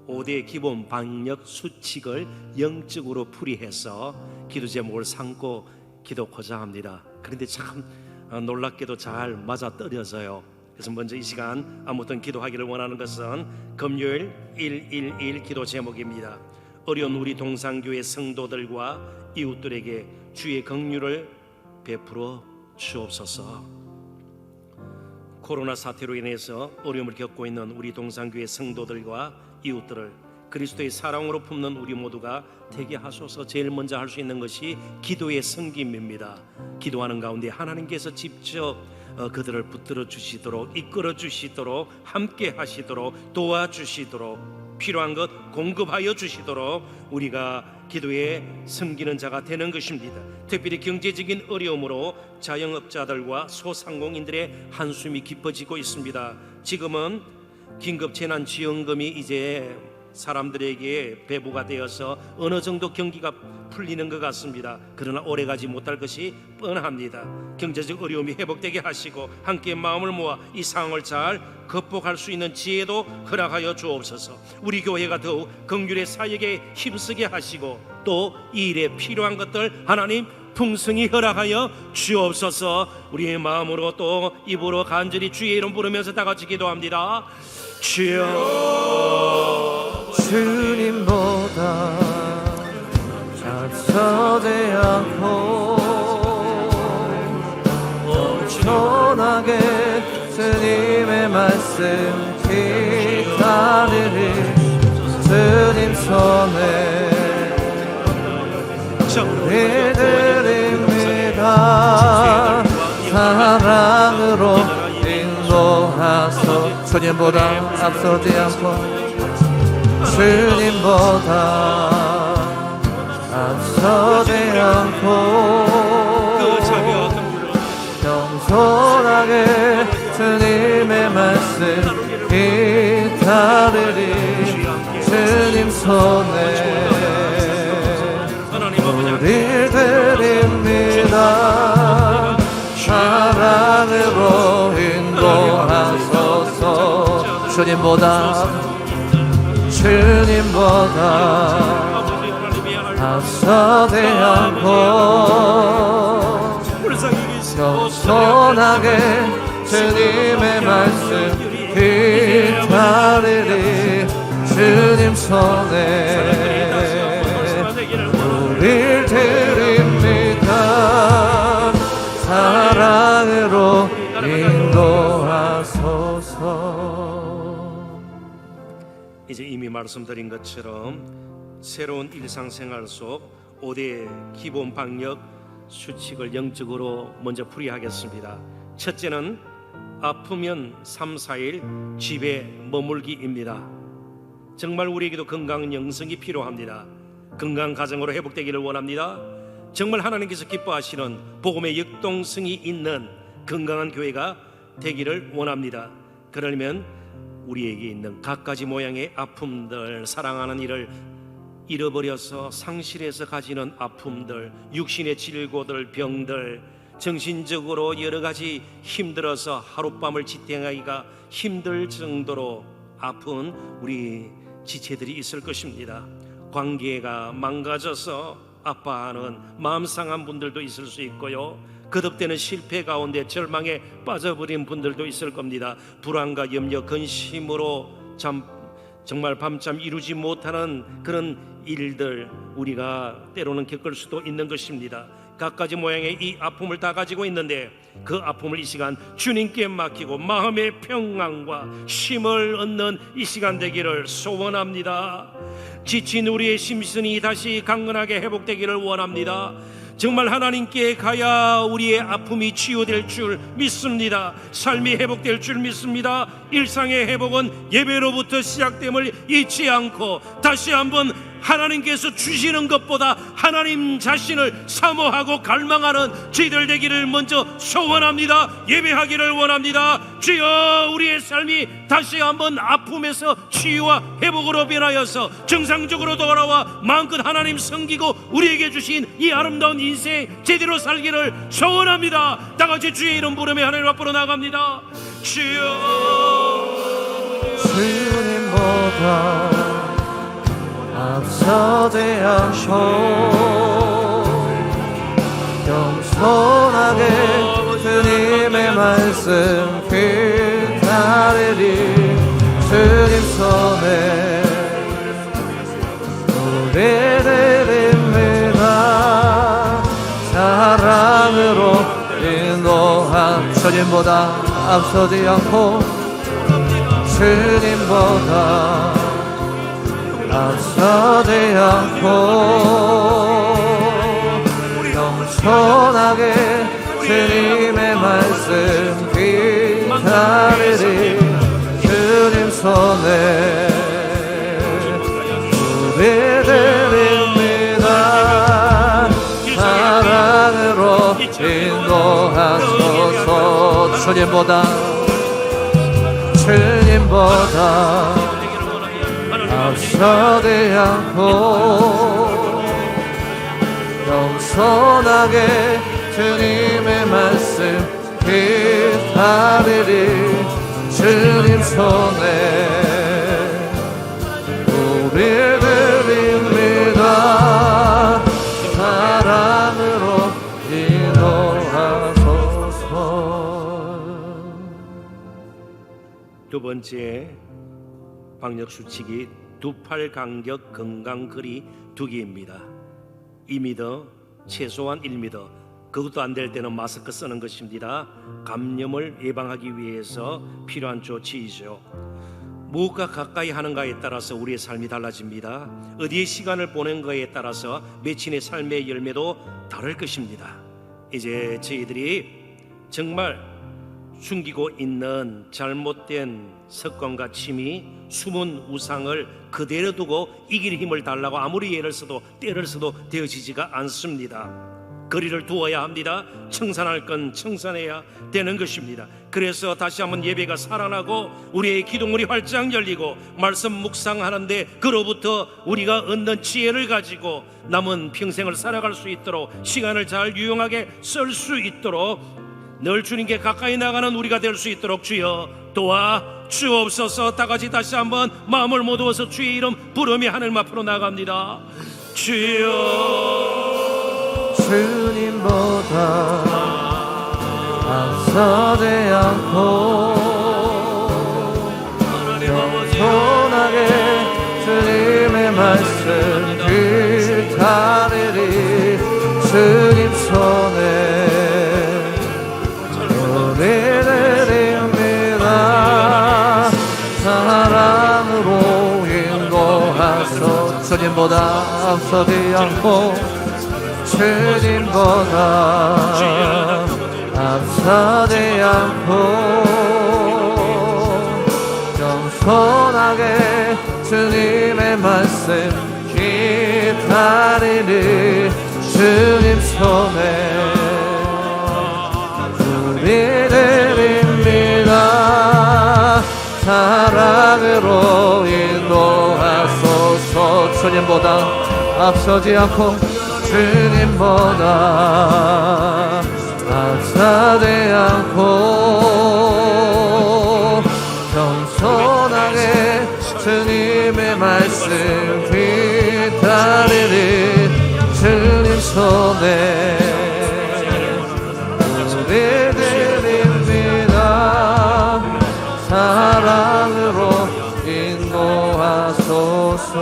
5대 기본 방역 수칙을 영적으로 풀이해서 기도 제목을 삼고 기도하고자 합니다. 그런데 참 놀랍게도 잘 맞아떨어져요. 그래서 먼저 이 시간 아무튼 기도하기를 원하는 것은 금요일 111 기도 제목입니다. 어려운 우리 동산교회 성도들과 이웃들에게 주의 긍휼을 베풀어 주옵소서. 코로나 사태로 인해서 어려움을 겪고 있는 우리 동산교회 성도들과 이웃들을 그리스도의 사랑으로 품는 우리 모두가 되게 하소서. 제일 먼저 할 수 있는 것이 기도의 섬김입니다. 기도하는 가운데 하나님께서 직접 그들을 붙들어 주시도록, 이끌어 주시도록, 함께 하시도록, 도와주시도록, 필요한 것 공급하여 주시도록 우리가 기도에 섬기는 자가 되는 것입니다. 특별히 경제적인 어려움으로 자영업자들과 소상공인들의 한숨이 깊어지고 있습니다. 지금은 긴급재난지원금이 이제 사람들에게 배부가 되어서 어느 정도 경기가 풀리는 것 같습니다. 그러나 오래가지 못할 것이 뻔합니다. 경제적 어려움이 회복되게 하시고 함께 마음을 모아 이 상황을 잘 극복할 수 있는 지혜도 허락하여 주옵소서. 우리 교회가 더욱 긍휼의 사역에 힘쓰게 하시고 또 이 일에 필요한 것들 하나님 풍성히 허락하여 주옵소서. 우리의 마음으로 또 입으로 간절히 주의 이름 부르면서 다 같이 기도합니다. 주여, 주님보다 앞서지 않고 겸손하게 주님의 말씀 기다리리. 주님 손에 우리들입니다. 사랑으로 인도하소. 주님보다 앞서지 않고 주님보다 앞서지 않고 겸손하게 주님의 말씀 기다리리. 주님 손에 우릴 드립니다. 사랑으로 인도하소서. 주님보다 앞서지 않고 겸손하게 주님의 말씀 기다리리. 주님 손에 우릴 드립니다. 사랑으로 인도하소서. 이제 이미 말씀드린 것처럼 새로운 일상생활 속 5대 기본 방역 수칙을 영적으로 먼저 풀이하겠습니다. 첫째는 아프면 3, 4일 집에 머물기입니다. 정말 우리에게도 건강 영성이 필요합니다. 건강 가정으로 회복되기를 원합니다. 정말 하나님께서 기뻐하시는 복음의 역동성이 있는 건강한 교회가 되기를 원합니다. 그러려면 우리에게 있는 갖가지 모양의 아픔들, 사랑하는 이를 잃어버려서 상실해서 가지는 아픔들, 육신의 질고들, 병들, 정신적으로 여러 가지 힘들어서 하룻밤을 지탱하기가 힘들 정도로 아픈 우리 지체들이 있을 것입니다. 관계가 망가져서 아파하는 마음 상한 분들도 있을 수 있고요, 거듭되는 실패 가운데 절망에 빠져버린 분들도 있을 겁니다. 불안과 염려, 근심으로 정말 밤잠 이루지 못하는 그런 일들 우리가 때로는 겪을 수도 있는 것입니다. 갖가지 모양의 이 아픔을 다 가지고 있는데 그 아픔을 이 시간 주님께 맡기고 마음의 평안과 힘을 얻는 이 시간 되기를 소원합니다. 지친 우리의 심신이 다시 강건하게 회복되기를 원합니다. 정말 하나님께 가야 우리의 아픔이 치유될 줄 믿습니다. 삶이 회복될 줄 믿습니다. 일상의 회복은 예배로부터 시작됨을 잊지 않고 다시 한번 하나님께서 주시는 것보다 하나님 자신을 사모하고 갈망하는 저희들 되기를 먼저 소원합니다. 예배하기를 원합니다. 주여, 우리의 삶이 다시 한번 아픔에서 치유와 회복으로 변하여서 정상적으로 돌아와 마음껏 하나님 섬기고 우리에게 주신 이 아름다운 인생 제대로 살기를 소원합니다. 다같이 주의 이름 부르며 하나님 앞으로 나갑니다. 주여, 주님보다 앞서지 않고 겸손하게 주님의 말씀 기다리리. 주님 손에 우리들입니다. 사랑으로 인도한 주님보다 앞서지 않고 주님보다 앞서지 않고 겸손하게 주님의 말씀 기다리리. 주님 손에 우리들입니다. 사랑으로 인도하소서. 주님보다 앞서지 않고 겸손하게 주님의 말씀 기다리리. 주님 손에 우리 드립니다. 사랑으로 인도하소서. 두 번째 방역수칙이 두 팔 간격 건강거리 두기입니다. 2m, 최소한 1m, 그것도 안 될 때는 마스크 쓰는 것입니다. 감염을 예방하기 위해서 필요한 조치이죠. 무엇과 가까이 하는가에 따라서 우리의 삶이 달라집니다. 어디에 시간을 보낸 거에 따라서 매친의 삶의 열매도 다를 것입니다. 이제 저희들이 정말 숨기고 있는 잘못된 습관과 취미, 숨은 우상을 그대로 두고 이길 힘을 달라고 아무리 애를 써도 때를 써도 되어지지가 않습니다. 거리를 두어야 합니다. 청산할 건 청산해야 되는 것입니다. 그래서 다시 한번 예배가 살아나고 우리의 기도문이 활짝 열리고 말씀 묵상하는데 그로부터 우리가 얻는 지혜를 가지고 남은 평생을 살아갈 수 있도록, 시간을 잘 유용하게 쓸 수 있도록, 늘 주님께 가까이 나가는 우리가 될 수 있도록 주여 도와 주옵소서. 다 같이 다시 한번 마음을 모두어서 주의 이름 부르며 하늘 앞으로 나갑니다. 주여. 주님보다 앞서지 않고 겸손하게 주님의 말씀 기다리리. 주님 손에 우리 드립니다. 사랑으로 인도하소. 주님보다 앞서지 않고 주님보다 앞서지 않고 겸손하게 주님의 말씀 기다리니. 주님 손에 우리 드립니다. 사랑으로 인도하소서. 주님보다 앞서지 않고 주님보다 앞서지 않고 겸손하게 주님의 말씀 기다리리. 주님 손에 우리 드립니다. 사랑으로 인도하소서.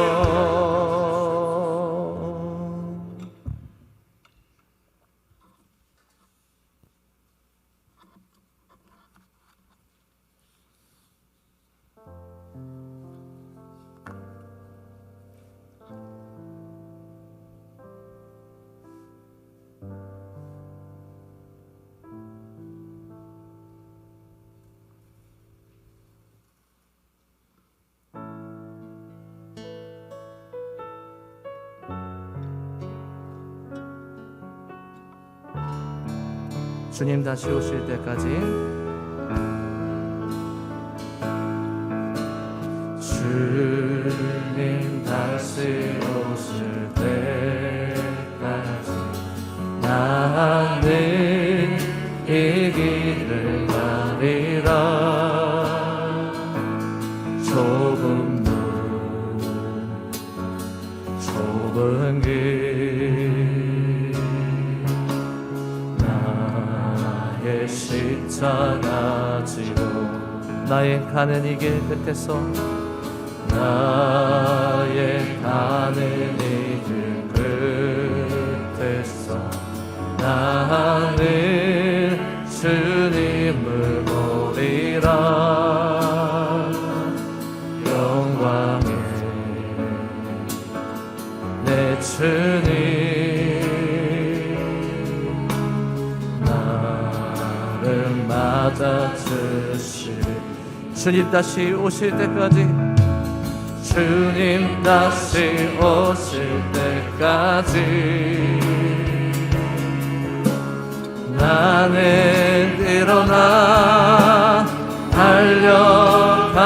주님 다시 오실 때까지 주님 다시 오실 때까지 나는 이 길을 가리라. 좁은 문 좁은 길 나의 십자가 지고 나의 가는 이 길 끝에서 나의 가는 이 길 끝에서 나는 주님을 보리라. 영광의 내 주님 나를 맞아주시리. 주님 다시 오실 때까지 주님 다시 오실 때까지 나는 일어나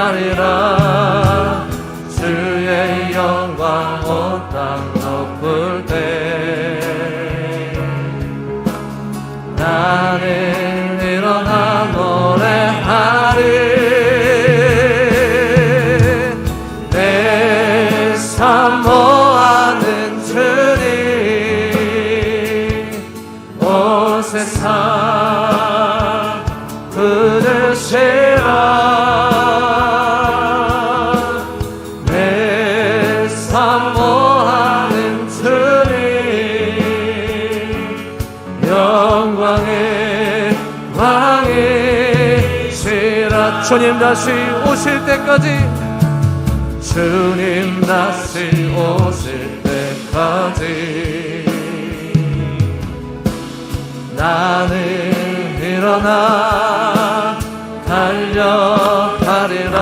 달려가리라. 주의 주님 다시 오실 때까지, 주님 다시 오실 때까지 나는 일어나 달려가리라.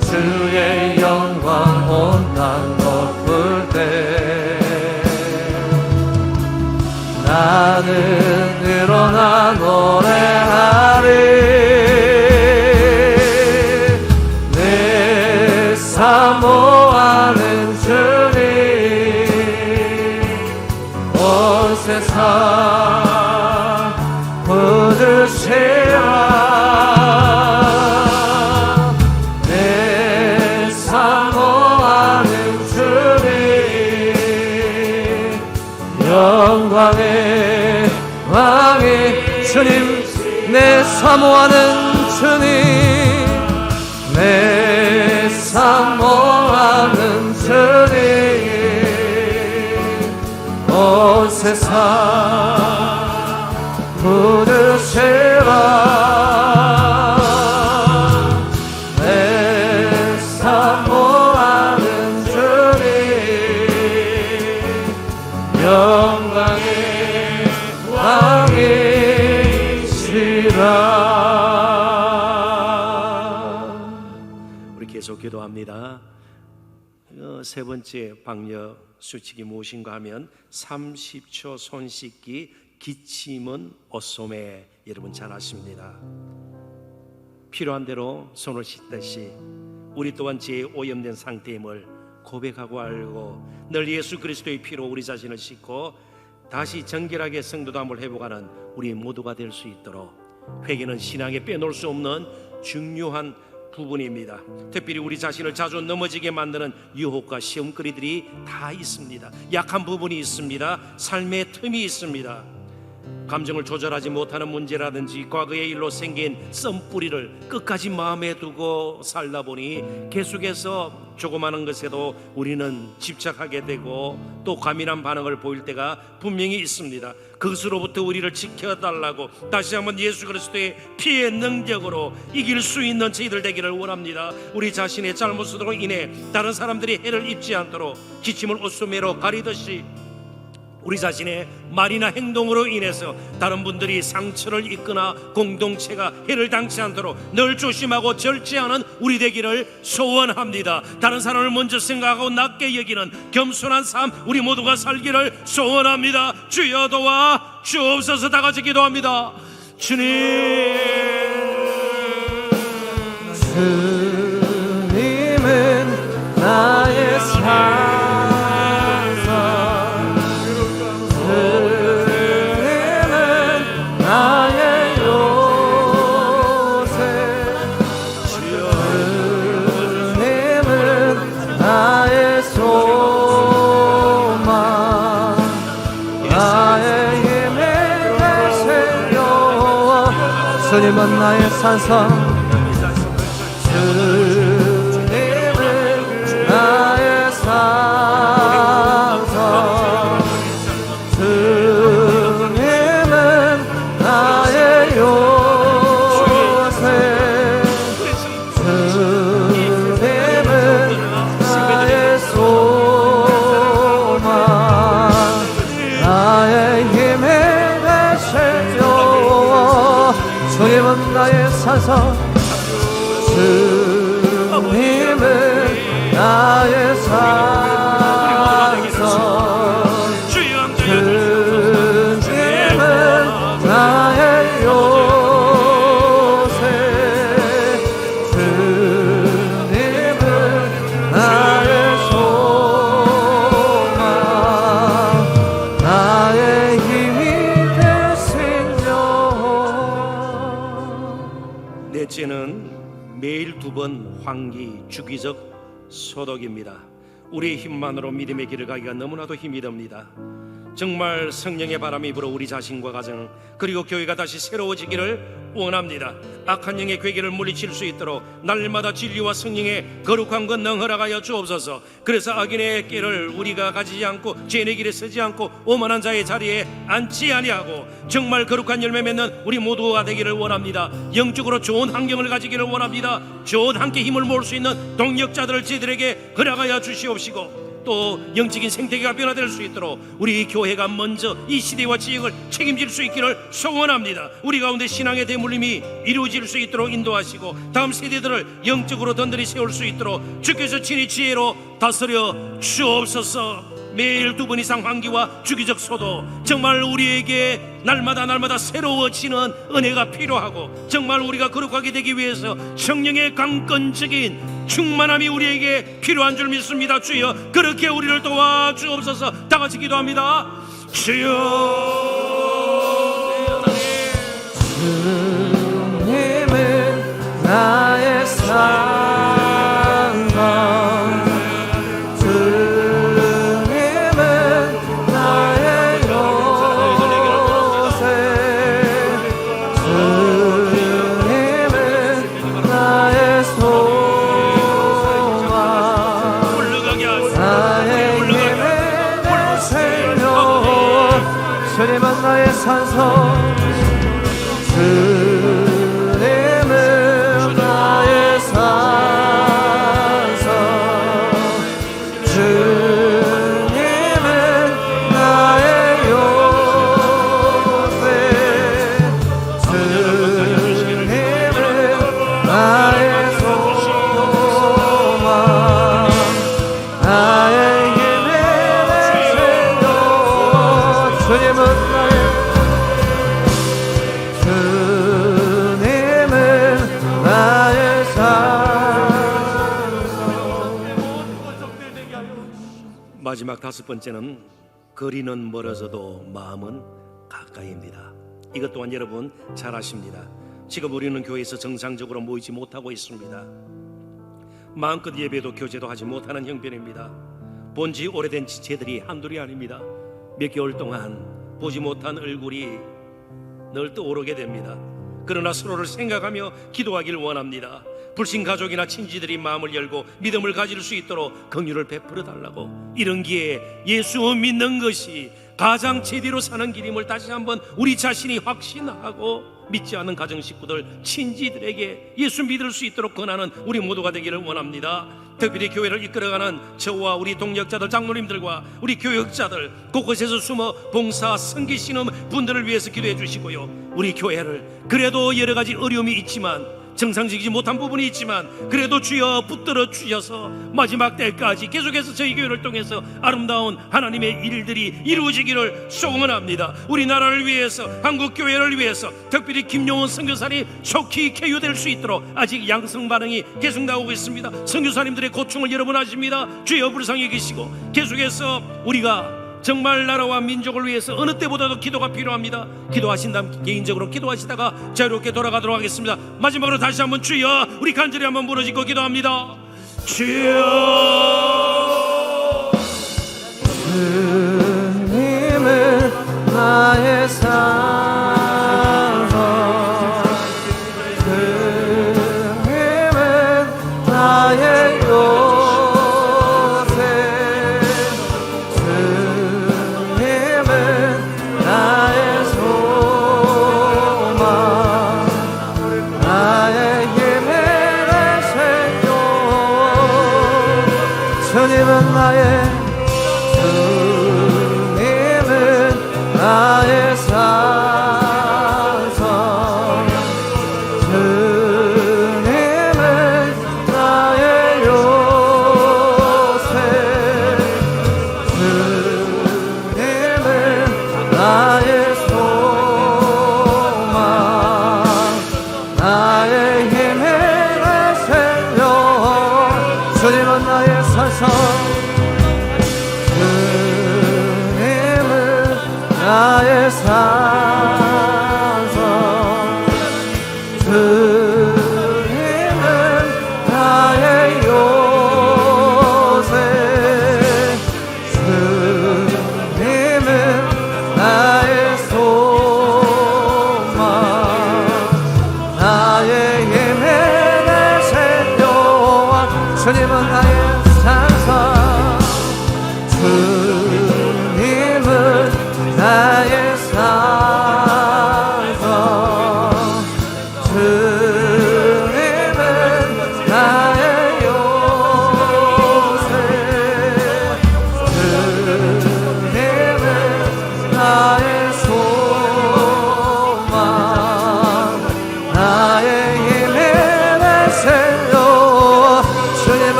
주의 영광 온 땅 덮을 때 나는 일어나 노래하리. 내 사모하는 주님 온 세상 부르시라. 내 사모하는 주님 영광의 왕의 주님, 내 사모하는 주님, 내 사모하는 주님 온 세상 부르시라. 내 사모하는 주님 영광의 왕이시라. 우리 계속 기도합니다. 세 번째 방역 수칙이 무엇인가 하면 30초 손 씻기, 기침은 옷소매. 여러분 잘 아십니다. 필요한 대로 손을 씻듯이 우리 또한 제 오염된 상태임을 고백하고 알고 늘 예수 그리스도의 피로 우리 자신을 씻고 다시 정결하게 성도됨을 회복하는 우리 모두가 될 수 있도록, 회개는 신앙에 빼놓을 수 없는 중요한 부분입니다. 특별히 우리 자신을 자주 넘어지게 만드는 유혹과 시험거리들이 다 있습니다. 약한 부분이 있습니다. 삶의 틈이 있습니다. 감정을 조절하지 못하는 문제라든지 과거의 일로 생긴 썸뿌리를 끝까지 마음에 두고 살다 보니 계속해서 조그마한 것에도 우리는 집착하게 되고 또 과민한 반응을 보일 때가 분명히 있습니다. 그것으로부터 우리를 지켜달라고 다시 한번 예수 그리스도의 피의 능력으로 이길 수 있는 저희들 되기를 원합니다. 우리 자신의 잘못으로 인해 다른 사람들이 해를 입지 않도록 기침을 옷소매로 가리듯이 우리 자신의 말이나 행동으로 인해서 다른 분들이 상처를 입거나 공동체가 해를 당치 않도록 늘 조심하고 절제하는 우리 되기를 소원합니다. 다른 사람을 먼저 생각하고 낮게 여기는 겸손한 삶 우리 모두가 살기를 소원합니다. 주여 도와 주옵소서. 다 같이 기도합니다. 주님은 나의 삶, 주님은 나의 산성, 주님은 나의 산성, 주님은 나의 요새, 주님은 나의 소망, 나의 힘이 되시며 주님은 나의 산성, 주님은 나의 산성, 주님은 나의 요새, 주님은 나의 소망, 나의 힘이 되시며. 넷째는 매일 2번 환기 주기적 소독입니다. 우리의 힘만으로 믿음의 길을 가기가 너무나도 힘이 듭니다. 정말 성령의 바람이 불어 우리 자신과 가정 그리고 교회가 다시 새로워지기를 원합니다. 악한 영의 괴계를 물리칠 수 있도록 날마다 진리와 성령의 거룩한 권능 허락하여 주옵소서. 그래서 악인의 길을 우리가 가지지 않고 죄인의 길에 서지 않고 오만한 자의 자리에 앉지 아니하고 정말 거룩한 열매 맺는 우리 모두가 되기를 원합니다. 영적으로 좋은 환경을 가지기를 원합니다. 좋은 함께 힘을 모을 수 있는 동력자들을 저희들에게 허락하여 주시옵시고 또 영적인 생태계가 변화될 수 있도록 우리 교회가 먼저 이 시대와 지역을 책임질 수 있기를 소원합니다. 우리 가운데 신앙의 대물림이 이루어질 수 있도록 인도하시고 다음 세대들을 영적으로 든든히 세울 수 있도록 주께서 친히 지혜로 다스려 주옵소서. 매일 2번 이상 환기와 주기적 소도 정말 우리에게 날마다 새로워지는 은혜가 필요하고 정말 우리가 거룩하게 되기 위해서 성령의 강건적인 충만함이 우리에게 필요한 줄 믿습니다. 주여 그렇게 우리를 도와주옵소서. 다 같이 기도합니다. 주여 주님은 나의 산성 주님은 나의 산성 주님은 나의 산성 주님은 나의 요새 주님은 나의 소망 나의 힘의 생명 주님은 마지막 5번째는 거리는 멀어져도 마음은 가까이입니다. 이것 또한 여러분 잘 아십니다. 지금 우리는 교회에서 정상적으로 모이지 못하고 있습니다. 마음껏 예배도 교제도 하지 못하는 형편입니다. 본지 오래된 지체들이 한둘이 아닙니다. 몇 개월 동안 보지 못한 얼굴이 늘 떠오르게 됩니다. 그러나 서로를 생각하며 기도하길 원합니다. 불신 가족이나 친지들이 마음을 열고 믿음을 가질 수 있도록 긍휼을 베풀어 달라고 이런 기회에 예수 믿는 것이 가장 제대로 사는 길임을 다시 한번 우리 자신이 확신하고 믿지 않는 가정 식구들 친지들에게 예수 믿을 수 있도록 권하는 우리 모두가 되기를 원합니다. 특별히 교회를 이끌어가는 저와 우리 동역자들 장로님들과 우리 교역자들 곳곳에서 숨어 봉사 섬기시는 분들을 위해서 기도해 주시고요. 우리 교회를 그래도 여러 가지 어려움이 있지만 정상적이지 못한 부분이 있지만 그래도 주여 붙들어 주셔서 마지막 때까지 계속해서 저희 교회를 통해서 아름다운 하나님의 일들이 이루어지기를 소원합니다. 우리나라를 위해서 한국 교회를 위해서 특별히 김용원 선교사님 속히 쾌유될 수 있도록 아직 양성 반응이 계속 나오고 있습니다. 선교사님들의 고충을 여러분 아십니다. 주여 불쌍히 계시고 계속해서 우리가 정말 나라와 민족을 위해서 어느 때보다도 기도가 필요합니다. 기도하신 다음 개인적으로 기도하시다가 자유롭게 돌아가도록 하겠습니다. 마지막으로 다시 한번 주여 우리 간절히 한번 부르짖고 기도합니다. 주여 주님은 나의 산성 주님은 나의 주님은 나의 산성 주님은 나의 요새 주님은 나의 소망 나의 힘의 생명 주님은 나의 산성 주님은